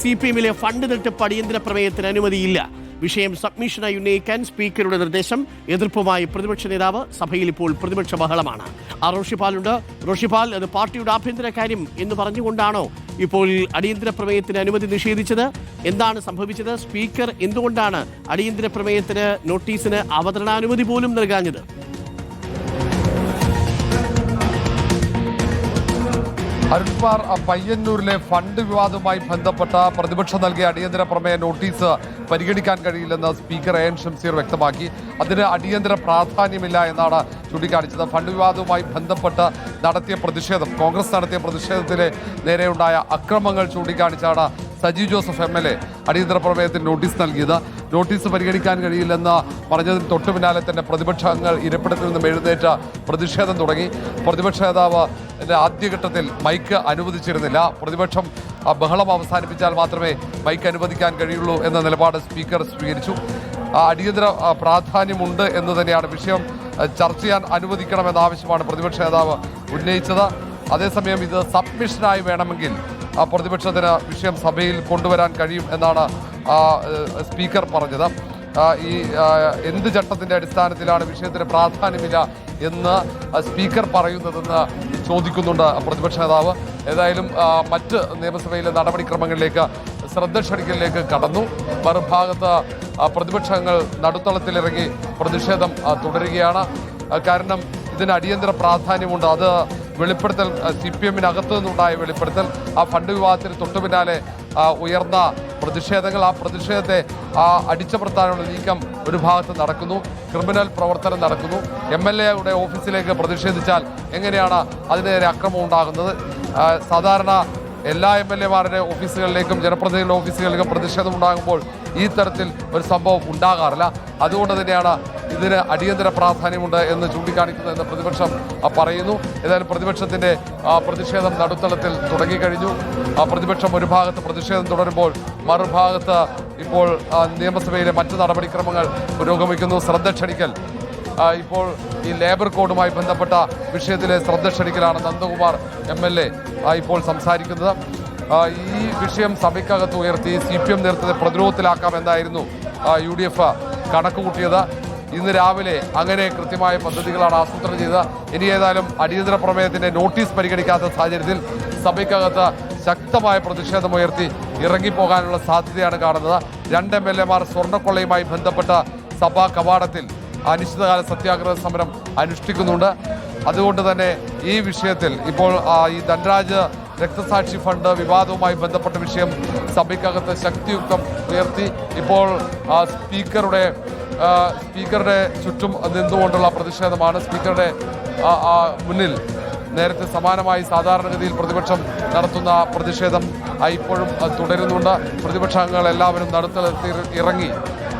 CPM-ലെ fund തട്ടിപ്പ് അടിയന്തര പ്രമേയത്തിന് അനുമതിയില്ല. വിഷയം സബ്മിഷനായി ഉന്നയിക്കാൻ സ്പീക്കറുടെ നിർദ്ദേശം. എതിർപ്പുമായി പ്രതിപക്ഷ നേതാവ്. സഭയിൽ ഇപ്പോൾ പ്രതിപക്ഷ ബഹളമാണ്. റോഷിപാലുണ്ട്. റോഷിപാൽ, അത് പാർട്ടിയുടെ ആഭ്യന്തര കാര്യം എന്ന് പറഞ്ഞുകൊണ്ടാണോ ഇപ്പോൾ അടിയന്തര പ്രമേയത്തിന് അനുമതി നിഷേധിച്ചത്? എന്താണ് സംഭവിച്ചത്? സ്പീക്കർ എന്തുകൊണ്ടാണ് അടിയന്തര പ്രമേയത്തിന് നോട്ടീസിന് അവതരണാനുമതി പോലും നൽകാഞ്ഞത്? അരുൺകുമാർ, പയ്യന്നൂരിലെ ഫണ്ട് വിവാദവുമായി ബന്ധപ്പെട്ട പ്രതിപക്ഷം നൽകിയ അടിയന്തര പ്രമേയ നോട്ടീസ് പരിഗണിക്കാൻ കഴിയില്ലെന്ന് സ്പീക്കർ AN ഷംസീർ വ്യക്തമാക്കി. അതിന് അടിയന്തര പ്രാധാന്യമില്ല എന്നാണ് ചൂണ്ടിക്കാണിച്ചത്. ഫണ്ട് വിവാദവുമായി ബന്ധപ്പെട്ട് നടത്തിയ പ്രതിഷേധം, കോൺഗ്രസ് നടത്തിയ പ്രതിഷേധത്തിലെ നേരെയുണ്ടായ അക്രമങ്ങൾ ചൂണ്ടിക്കാണിച്ചാണ് സജി ജോസഫ് MLA അടിയന്തര പ്രമേയത്തിന് നോട്ടീസ് നൽകിയത്. നോട്ടീസ് പരിഗണിക്കാൻ കഴിയില്ലെന്ന് പറഞ്ഞതിന് തൊട്ടു പിന്നാലെ തന്നെ പ്രതിപക്ഷങ്ങൾ ഇരിപ്പിടത്തിൽ നിന്നും എഴുന്നേറ്റ് പ്രതിഷേധം തുടങ്ങി. പ്രതിപക്ഷ നേതാവ് ആദ്യഘട്ടത്തിൽ മൈക്ക് അനുവദിച്ചിരുന്നില്ല. പ്രതിപക്ഷം ബഹളം അവസാനിപ്പിച്ചാൽ മാത്രമേ മൈക്ക് അനുവദിക്കാൻ കഴിയുള്ളൂ എന്ന നിലപാട് സ്പീക്കർ സ്വീകരിച്ചു. അടിയന്തര പ്രാധാന്യമുണ്ട് എന്ന് തന്നെയാണ്. വിഷയം ചർച്ച ചെയ്യാൻ അനുവദിക്കണമെന്ന ആവശ്യമാണ് പ്രതിപക്ഷ നേതാവ് ഉന്നയിച്ചത്. അതേസമയം ഇത് സബ്മിഷനായി വേണമെങ്കിൽ പ്രതിപക്ഷത്തിന് വിഷയം സഭയിൽ കൊണ്ടുവരാൻ കഴിയും എന്നാണ് സ്പീക്കർ പറഞ്ഞത്. ഈ എന്ത് ചട്ടത്തിൻ്റെ അടിസ്ഥാനത്തിലാണ് വിഷയത്തിന് പ്രാധാന്യമില്ല എന്ന് സ്പീക്കർ പറയുന്നതെന്ന് ചോദിക്കുന്നുണ്ട് പ്രതിപക്ഷ നേതാവ്. ഏതായാലും മറ്റ് നിയമസഭയിലെ നടപടിക്രമങ്ങളിലേക്ക് ശ്രദ്ധ ക്ഷണിക്കലിലേക്ക് കടന്നു. മറുഭാഗത്ത് പ്രതിപക്ഷങ്ങൾ നടുത്തളത്തിലിറങ്ങി പ്രതിഷേധം തുടരുകയാണ്. കാരണം ഇതിന് അടിയന്തര പ്രാധാന്യമുണ്ട്. അത് വെളിപ്പെടുത്തൽ CPM-നകത്തു നിന്നുണ്ടായ വെളിപ്പെടുത്തൽ, ആ ഫണ്ട് വിവാദത്തിന് തൊട്ടു പിന്നാലെ ഉയർന്ന പ്രതിഷേധങ്ങൾ, ആ പ്രതിഷേധത്തെ അടിച്ചമർത്താനുള്ള നീക്കം ഒരു ഭാഗത്ത് നടക്കുന്നു. ക്രിമിനൽ പ്രവർത്തനം നടക്കുന്നു. MLA-യുടെ ഓഫീസിലേക്ക് പ്രതിഷേധിച്ചാൽ എങ്ങനെയാണ് അതിനെതിരെ അക്രമം ഉണ്ടാകുന്നത്? സാധാരണ എല്ലാ MLA-മാരുടെ ഓഫീസുകളിലേക്കും ജനപ്രതിനിധികളുടെ ഓഫീസുകളിലേക്കും പ്രതിഷേധം ഉണ്ടാകുമ്പോൾ ഈ തരത്തിൽ ഒരു സംഭവം ഉണ്ടാകാറില്ല. അതുകൊണ്ട് തന്നെയാണ് ഇതിന് അടിയന്തര പ്രാധാന്യമുണ്ട് എന്ന് ചൂണ്ടിക്കാണിക്കുന്നതെന്ന് പ്രതിപക്ഷം പറയുന്നു. ഏതായാലും പ്രതിപക്ഷത്തിൻ്റെ പ്രതിഷേധം നടുത്തളത്തിൽ തുടങ്ങിക്കഴിഞ്ഞു. പ്രതിപക്ഷം ഒരു ഭാഗത്ത് പ്രതിഷേധം തുടരുമ്പോൾ മറുഭാഗത്ത് ഇപ്പോൾ നിയമസഭയിലെ മറ്റ് നടപടിക്രമങ്ങൾ പുരോഗമിക്കുന്നു. ശ്രദ്ധ ക്ഷണിക്കൽ, ഇപ്പോൾ ഈ ലേബർ കോഡുമായി ബന്ധപ്പെട്ട വിഷയത്തിലെ ശ്രദ്ധ ക്ഷണിക്കലാണ് നന്ദകുമാർ MLA ഇപ്പോൾ സംസാരിക്കുന്നത്. ഈ വിഷയം സഭയ്ക്കകത്ത് ഉയർത്തി CPM നേതൃത്വത്തെ പ്രതിരോധത്തിലാക്കാമെന്നായിരുന്നു UDF കണക്ക് കൂട്ടിയത്. ഇന്ന് രാവിലെ അങ്ങനെ കൃത്യമായ പദ്ധതികളാണ് ആസൂത്രണം ചെയ്തത്. ഇനി ഏതായാലും അടിയന്തര പ്രമേയത്തിന്റെ നോട്ടീസ് പരിഗണിക്കാത്ത സാഹചര്യത്തിൽ സഭയ്ക്കകത്ത് ശക്തമായ പ്രതിഷേധമുയർത്തി ഇറങ്ങിപ്പോകാനുള്ള സാധ്യതയാണ് കാണുന്നത്. 2 MLA-മാർ സ്വർണ്ണക്കൊള്ളയുമായി ബന്ധപ്പെട്ട സഭാ കവാടത്തിൽ അനിശ്ചിതകാല സത്യാഗ്രഹ സമരം അനുഷ്ഠിക്കുന്നുണ്ട്. അതുകൊണ്ട് തന്നെ ഈ വിഷയത്തിൽ ഇപ്പോൾ ഈ ധനരാജ് രക്തസാക്ഷി ഫണ്ട് വിവാദവുമായി ബന്ധപ്പെട്ട വിഷയം സഭയ്ക്കകത്ത് ശക്തിയുക്തം ഉയർത്തി. ഇപ്പോൾ സ്പീക്കറുടെ ചുറ്റും നിന്നുകൊണ്ടുള്ള പ്രതിഷേധമാണ്. സ്പീക്കറുടെ മുന്നിൽ നേരത്തെ സമാനമായി സാധാരണഗതിയിൽ പ്രതിപക്ഷം നടത്തുന്ന പ്രതിഷേധം ഇപ്പോഴും തുടരുന്നുണ്ട്. പ്രതിപക്ഷാംഗങ്ങൾ എല്ലാവരും നടുത്തളത്തിൽ ഇറങ്ങി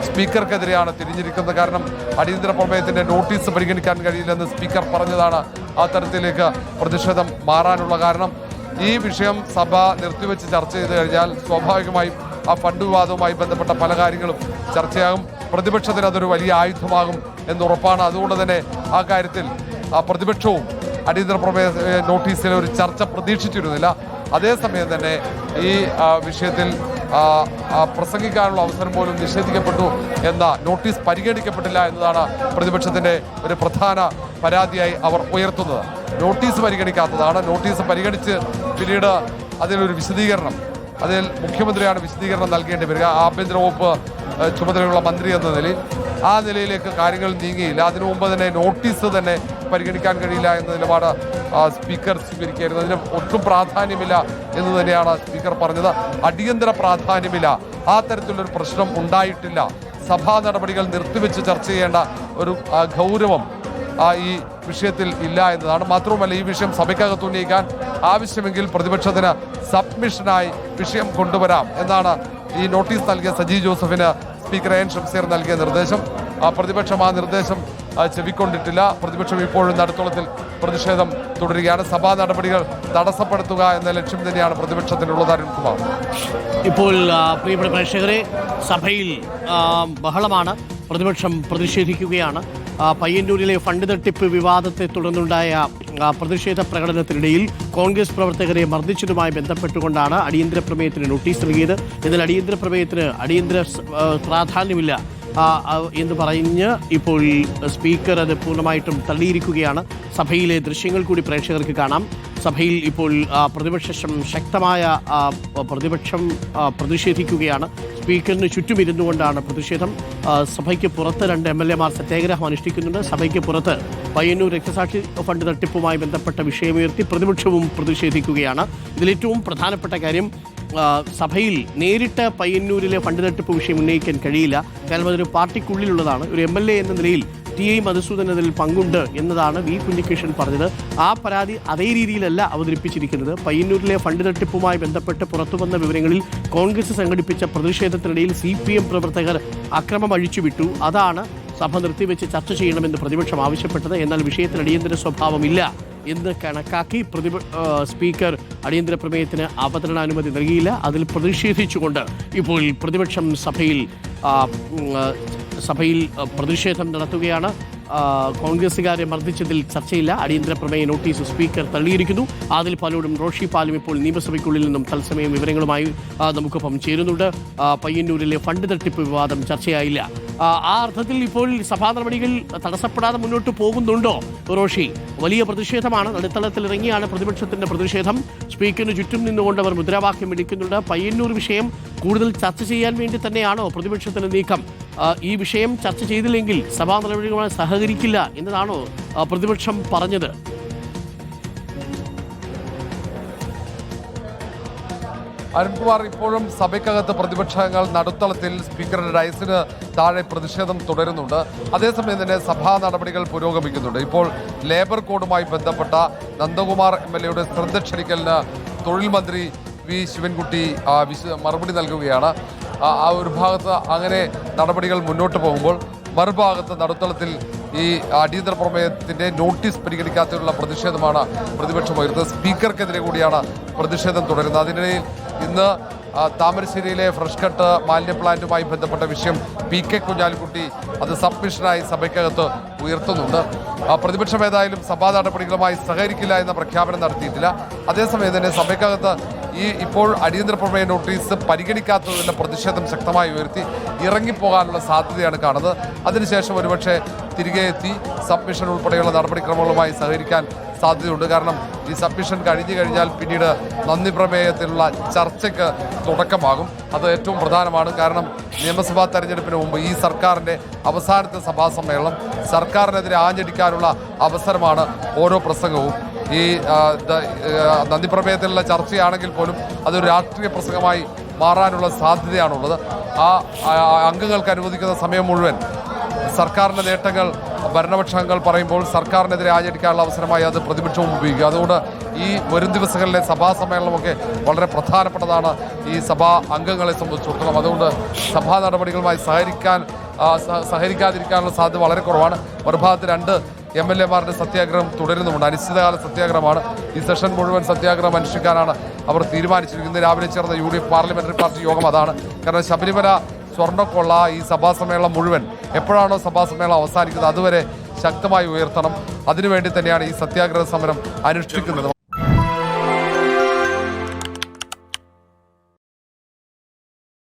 സ്പീക്കർക്കെതിരെയാണ് തിരിഞ്ഞിരിക്കുന്നത്. കാരണം അടിയന്തര പ്രമേയത്തിന്റെ നോട്ടീസ് പരിഗണിക്കാൻ കഴിയില്ലെന്ന് സ്പീക്കർ പറഞ്ഞതാണ് ആ തരത്തിലേക്ക് പ്രതിഷേധം മാറാനുള്ള കാരണം. ഈ വിഷയം സഭ നിർത്തിവെച്ച് ചർച്ച ചെയ്ത് കഴിഞ്ഞാൽ സ്വാഭാവികമായും ആ ഫണ്ട് വിവാദവുമായി ബന്ധപ്പെട്ട പല കാര്യങ്ങളും ചർച്ചയാകും. പ്രതിപക്ഷത്തിന് അതൊരു വലിയ ആയുധമാകും എന്നുറപ്പാണ്. അതുകൊണ്ട് തന്നെ ആ കാര്യത്തിൽ പ്രതിപക്ഷവും അടിയന്തര പ്രമേയ നോട്ടീസിലെ ഒരു ചർച്ച പ്രതീക്ഷിച്ചിരുന്നില്ല. അതേസമയം തന്നെ ഈ വിഷയത്തിൽ പ്രസംഗിക്കാനുള്ള അവസരം പോലും നിഷേധിക്കപ്പെട്ടു എന്ന നോട്ടീസ് പരിഗണിക്കപ്പെട്ടില്ല എന്നതാണ് പ്രതിപക്ഷത്തിൻ്റെ ഒരു പ്രധാന പരാതിയായി അവർ ഉയർത്തുന്നത്. നോട്ടീസ് പരിഗണിക്കാത്തതാണ്. നോട്ടീസ് പരിഗണിച്ച് പിന്നീട് അതിലൊരു വിശദീകരണം, അതിൽ മുഖ്യമന്ത്രിയാണ് വിശദീകരണം നൽകേണ്ടി വരിക. ആഭ്യന്തര വകുപ്പ് ചുമതലയുള്ള മന്ത്രി എന്ന നിലയിൽ ആ നിലയിലേക്ക് കാര്യങ്ങൾ നീങ്ങിയില്ല. അതിനു മുമ്പ് തന്നെ നോട്ടീസ് തന്നെ പരിഗണിക്കാൻ കഴിയില്ല എന്ന നിലപാട് സ്പീക്കർ സ്വീകരിക്കുകയായിരുന്നു. അതിന് ഒട്ടും പ്രാധാന്യമില്ല എന്ന് തന്നെയാണ് സ്പീക്കർ പറഞ്ഞത്. അടിയന്തര പ്രാധാന്യമില്ല, ആ തരത്തിലൊരു പ്രശ്നം ഉണ്ടായിട്ടില്ല. സഭാ നടപടികൾ നിർത്തിവെച്ച് ചർച്ച ചെയ്യേണ്ട ഒരു ഗൗരവം ഈ വിഷയത്തിൽ ഇല്ല എന്നതാണ്. മാത്രവുമല്ല, ഈ വിഷയം സഭയ്ക്കകത്ത് ഉന്നയിക്കാൻ ആവശ്യമെങ്കിൽ പ്രതിപക്ഷത്തിന് സബ്മിഷനായി വിഷയം കൊണ്ടുവരാം എന്നാണ് ഈ നോട്ടീസ് നൽകിയ സജി ജോസഫിന് സ്പീക്കർ AN ഷംസീർ നൽകിയ നിർദ്ദേശം. പ്രതിപക്ഷം ആ നിർദ്ദേശം ചെവിക്കൊണ്ടിട്ടില്ല. പ്രതിപക്ഷം ഇപ്പോഴും നടുത്തളത്തിൽ പ്രതിഷേധം തുടരുകയാണ്. സഭാ നടപടികൾ തടസ്സപ്പെടുത്തുക എന്ന ലക്ഷ്യം തന്നെയാണ് പ്രതിപക്ഷത്തിനുള്ളത്. അരുൺകുമാർ, ഇപ്പോൾ പ്രിയപ്പെട്ട പ്രേക്ഷകരെ, സഭയിൽ ബഹളമാണ്. പ്രതിപക്ഷം പ്രതിഷേധിക്കുകയാണ്. പയ്യന്നൂരിലെ ഫണ്ട് തട്ടിപ്പ് വിവാദത്തെ തുടർന്നുണ്ടായ പ്രതിഷേധ പ്രകടനത്തിനിടയിൽ കോൺഗ്രസ് പ്രവർത്തകരെ മർദ്ദിച്ചതുമായി ബന്ധപ്പെട്ടുകൊണ്ടാണ് അടിയന്തര പ്രമേയത്തിന് നോട്ടീസ് നൽകിയത്. എന്നാൽ അടിയന്തര പ്രമേയത്തിന് അടിയന്തര പ്രാധാന്യമില്ല എന്ന് പറഞ്ഞ് ഇപ്പോൾ സ്പീക്കർ അത് പൂർണ്ണമായിട്ടും തള്ളിയിരിക്കുകയാണ്. സഭയിലെ ദൃശ്യങ്ങൾ കൂടി പ്രേക്ഷകർക്ക് കാണാം. സഭയിൽ ഇപ്പോൾ ശക്തമായ പ്രതിപക്ഷം പ്രതിഷേധിക്കുകയാണ്. സ്പീക്കറിന് ചുറ്റുമിരുന്നു കൊണ്ടാണ് പ്രതിഷേധം. സഭയ്ക്ക് പുറത്ത് 2 MLA-മാർ സത്യാഗ്രഹം അനുഷ്ഠിക്കുന്നുണ്ട്. സഭയ്ക്ക് പുറത്ത് പയ്യന്നൂർ രക്തസാക്ഷി ഫണ്ട് തട്ടിപ്പുമായി ബന്ധപ്പെട്ട വിഷയമുയർത്തി പ്രതിപക്ഷവും പ്രതിഷേധിക്കുകയാണ്. ഇതിലേറ്റവും പ്രധാനപ്പെട്ട കാര്യം, സഭയിൽ നേരിട്ട് പയ്യന്നൂരിലെ ഫണ്ട് തട്ടിപ്പ് വിഷയം ഉന്നയിക്കാൻ കഴിയില്ല. കാരണം അതൊരു പാർട്ടിക്കുള്ളിലുള്ളതാണ്. ഒരു MLA എന്ന നിലയിൽ ടി.ഐ. മധുസൂദൻ അതിൽ പങ്കുണ്ട് എന്നതാണ് വി. കുഞ്ഞികൃഷ്ണൻ പറഞ്ഞത്. ആ പരാതി അതേ രീതിയിലല്ല അവതരിപ്പിച്ചിരിക്കുന്നത്. പയ്യന്നൂരിലെ ഫണ്ട് തട്ടിപ്പുമായി ബന്ധപ്പെട്ട് പുറത്തുവന്ന വിവരങ്ങളിൽ കോൺഗ്രസ് സംഘടിപ്പിച്ച പ്രതിഷേധത്തിനിടയിൽ CPM പ്രവർത്തകർ അക്രമം അഴിച്ചുവിട്ടു. അതാണ് സഭ നിർത്തിവെച്ച് ചർച്ച ചെയ്യണമെന്ന് പ്രതിപക്ഷം ആവശ്യപ്പെട്ടത്. എന്നാൽ വിഷയത്തിന് അടിയന്തര സ്വഭാവമില്ല എന്ന് കണക്കാക്കി സ്പീക്കർ അടിയന്തര പ്രമേയത്തിന് അവതരണാനുമതി നൽകിയില്ല. അതിൽ പ്രതിഷേധിച്ചുകൊണ്ട് ഇപ്പോൾ പ്രതിപക്ഷം സഭയിൽ പ്രതിഷേധം നടത്തുകയാണ്. കോൺഗ്രസുകാരെ മർദ്ദിച്ചതിൽ ചർച്ചയില്ല. അടിയന്തര പ്രമേയ നോട്ടീസ് സ്പീക്കർ തള്ളിയിരിക്കുന്നു. ആദിൽ പാലോടും റോഷി പാലും ഇപ്പോൾ നിയമസഭയ്ക്കുള്ളിൽ നിന്നും തത്സമയം വിവരങ്ങളുമായി നമുക്കൊപ്പം ചേരുന്നുണ്ട്. പയ്യന്നൂരിലെ ഫണ്ട് തട്ടിപ്പ് വിവാദം ചർച്ചയായില്ല. ആ അർത്ഥത്തിൽ ഇപ്പോൾ സഭാ നടപടികൾ തടസ്സപ്പെടാതെ മുന്നോട്ട് പോകുന്നുണ്ടോ റോഷി? വലിയ പ്രതിഷേധമാണ്. നടുത്തളത്തിൽ ഇറങ്ങിയാണ് പ്രതിപക്ഷത്തിന്റെ പ്രതിഷേധം. സ്പീക്കറിന് ചുറ്റും നിന്നുകൊണ്ട് അവർ മുദ്രാവാക്യം വിളിക്കുന്നുണ്ട്. പയ്യന്നൂർ വിഷയം കൂടുതൽ ചർച്ച ചെയ്യാൻ വേണ്ടി തന്നെയാണോ പ്രതിപക്ഷത്തിന്റെ നീക്കം? ഈ വിഷയം ചർച്ച ചെയ്തില്ലെങ്കിൽ സഭാ നടപടികളുമായി സഹകരിക്കില്ല എന്നതാണോ പ്രതിപക്ഷം പറഞ്ഞത്? അരുൺകുമാർ, ഇപ്പോഴും സഭയ്ക്കകത്ത് പ്രതിപക്ഷങ്ങൾ നടുത്തളത്തിൽ സ്പീക്കറുടെ ഡയസിന് താഴെ പ്രതിഷേധം തുടരുന്നുണ്ട്. അതേസമയം തന്നെ സഭാ നടപടികൾ പുരോഗമിക്കുന്നുണ്ട്. ഇപ്പോൾ ലേബർ കോഡുമായി ബന്ധപ്പെട്ട നന്ദകുമാർ MLA-യുടെ ശ്രദ്ധ ക്ഷണിക്കലിന് തൊഴിൽ മന്ത്രി വി. ശിവൻകുട്ടി മറുപടി നൽകുകയാണ്. ആ ഒരു ഭാഗത്ത് അങ്ങനെ നടപടികൾ മുന്നോട്ട് പോകുമ്പോൾ മറുഭാഗത്ത് നടുത്തളത്തിൽ ഈ അടിയന്തര പ്രമേയത്തിന്റെ നോട്ടീസ് പരിഗണിക്കാത്തതിനുള്ള പ്രതിഷേധമാണ് പ്രതിപക്ഷം ഉയർത്തുന്നത്. സ്പീക്കർക്കെതിരെ കൂടിയാണ് പ്രതിഷേധം തുടരുന്നത്. അതിനിടയിൽ ഇന്ന് താമരശ്ശേരിയിലെ ഫ്രഷ് കട്ട് മാലിന്യ പ്ലാന്റുമായി ബന്ധപ്പെട്ട വിഷയം PK കുഞ്ഞാലിക്കുട്ടി അത് സബ്മിഷനായി സഭയ്ക്കകത്ത് ഉയർത്തുന്നുണ്ട്. പ്രതിപക്ഷം ഏതായാലും സഭാ നടപടികളുമായി സഹകരിക്കില്ല എന്ന പ്രഖ്യാപനം നടത്തിയിട്ടില്ല. അതേസമയം തന്നെ സഭയ്ക്കകത്ത് ഇപ്പോൾ അടിയന്തര പ്രമേയ നോട്ടീസ് പരിഗണിക്കാത്തതിൻ്റെ പ്രതിഷേധം ശക്തമായി ഉയർത്തി ഇറങ്ങിപ്പോകാനുള്ള സാധ്യതയാണ് കാണുന്നത്. അതിനുശേഷം ഒരുപക്ഷെ തിരികെ എത്തി സബ്മിഷൻ ഉൾപ്പെടെയുള്ള നടപടിക്രമങ്ങളുമായി സഹകരിക്കാൻ സാധ്യതയുണ്ട്. കാരണം ഈ സബ്മിഷൻ കഴിഞ്ഞു കഴിഞ്ഞാൽ പിന്നീട് നന്ദി പ്രമേയത്തിലുള്ള ചർച്ചയ്ക്ക് തുടക്കമാകും. അത് ഏറ്റവും പ്രധാനമാണ്. കാരണം നിയമസഭാ തെരഞ്ഞെടുപ്പിന് മുമ്പ് ഈ സർക്കാരിൻ്റെ അവസാനത്തെ സഭാ സമ്മേളനം, സർക്കാരിനെതിരെ ആഞ്ഞടിക്കാനുള്ള അവസരമാണ് ഓരോ പ്രസംഗവും. ഈ നന്ദി പ്രമേയത്തിലുള്ള ചർച്ചയാണെങ്കിൽ പോലും അതൊരു രാഷ്ട്രീയ പ്രസംഗമായി മാറാനുള്ള സാധ്യതയാണുള്ളത്. ആ അംഗങ്ങൾക്ക് അനുവദിക്കുന്ന സമയം മുഴുവൻ സർക്കാരിൻ്റെ നേട്ടങ്ങൾ ഭരണപക്ഷങ്ങൾ പറയുമ്പോൾ സർക്കാരിനെതിരെ ആചരിക്കാനുള്ള അവസരമായി അത് പ്രതിപക്ഷവും ഉപയോഗിക്കുക. അതുകൊണ്ട് ഈ വരും ദിവസങ്ങളിലെ സഭാ സമ്മേളനമൊക്കെ വളരെ പ്രധാനപ്പെട്ടതാണ് ഈ സഭാ അംഗങ്ങളെ സംബന്ധിച്ചിടത്തോളം. അതുകൊണ്ട് സഭാ നടപടികളുമായി സഹകരിക്കാതിരിക്കാനുള്ള സാധ്യത വളരെ കുറവാണ്. മറുഭാഗത്ത് 2 MLA-മാരുടെ സത്യാഗ്രഹം തുടരുന്നുമുണ്ട്. അനിശ്ചിതകാല സത്യാഗ്രഹമാണ്. ഈ സെഷൻ മുഴുവൻ സത്യാഗ്രഹം അനുഷ്ഠിക്കാനാണ് അവർ തീരുമാനിച്ചിരിക്കുന്നത്. രാവിലെ ചേർന്ന UDF പാർലമെന്ററി പാർട്ടി യോഗം അതാണ്. കാരണം ശബരിമല സ്വർണ്ണക്കൊള്ള ഈ സഭാ സമ്മേളനം മുഴുവൻ എപ്പോഴാണോ സഭാ സമ്മേളനം അവസാനിക്കുന്നത് അതുവരെ ശക്തമായി ഉയർത്തണം. അതിനുവേണ്ടി തന്നെയാണ് ഈ സത്യാഗ്രഹ സമരം അനുഷ്ഠിക്കുന്നത്.